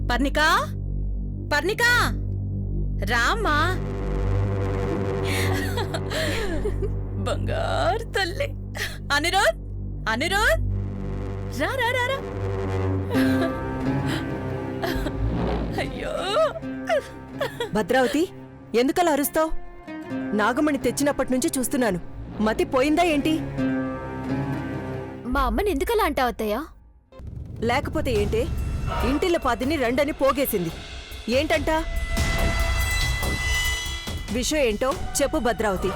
పర్ణికా, పర్ణికా, రామ్మా. బంగారు తల్లి. అనిరుద్, అనిరుద్, రా రా రా రా. అయ్యో భద్రావతి, ఎందుకలా అరుస్తావు? నాగమణి తెచ్చినప్పటి నుంచి చూస్తున్నాను. మతి పోయిందా ఏంటి? మా అమ్మని ఎందుకలా అంటావు అత్తయ్య? లేకపోతే ఏంటే, ఇంటిల్ల పాదిని రెండని పోగేసింది. ఏంటంట? విషయం ఏంటో చెప్పు భద్రావతి.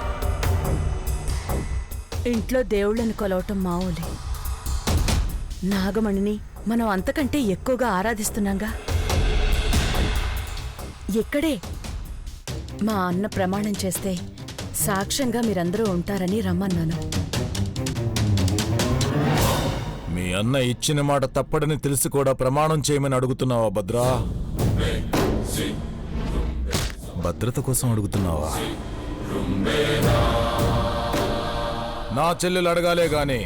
ఇంట్లో దేవుళ్ళని కొలవటం మామూలే. నాగమణిని మనం అంతకంటే ఎక్కువగా ఆరాధిస్తున్నాంగా. ఇక్కడే మా అన్న ప్రమాణం చేస్తే సాక్ష్యంగా మీరందరూ ఉంటారని రమ్మన్నాను. మీ అన్న ఇచ్చిన మాట తప్పడని తెలిసి కూడా ప్రమాణం చేయమని అడుగుతున్నావా భద్రా? భద్రత కోసం అడుగుతున్నావా? నా చెల్లెలు అడగాలే గాని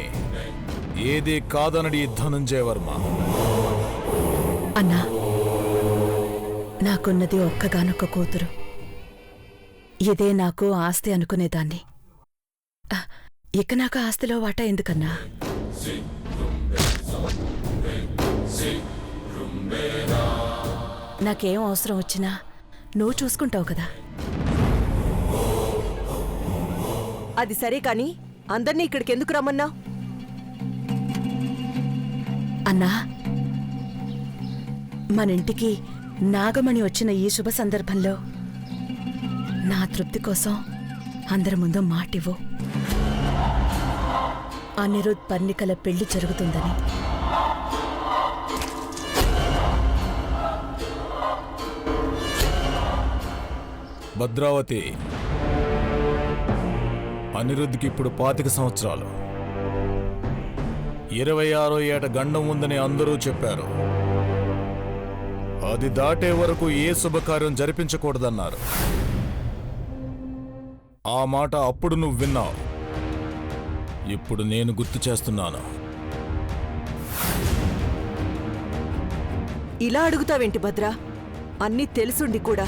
ఏది కాదనడి ధనుంజయవర్మ. అన్నా, నాకున్నది ఒక్కగానొక్క కూతురు. ఇదే నాకు ఆస్తి అనుకునేదాన్ని. ఇక నాకు ఆస్తిలో వాటా ఎందుకన్నా? నాకేం అవసరం వచ్చినా నువ్వు చూసుకుంటావు కదా. అది సరే కాని అందర్నీ ఇక్కడికి ఎందుకు రమ్మన్నావు? అన్నా, మనింటికి నాగమణి వచ్చిన ఈ శుభ సందర్భంలో నా తృప్తి కోసం అందరి ముందు మాటివ్వు. అనిరుద్ పర్ణికల పెళ్లి జరుగుతుందని. భద్రావతి, అనిరుద్ధ్కి ఇప్పుడు 25 సంవత్సరాలు. 26వ ఏట గండం ఉందని అందరూ చెప్పారు. అది దాటే వరకు ఏ శుభకార్యం జరిపించకూడదన్నారు. ఆ మాట అప్పుడు నువ్వు విన్నావు. ఇప్పుడు నేను గుర్తు చేస్తున్నాను. ఇలా అడుగుతావేంటి భద్రా? అన్నీ తెలుసుండి కూడా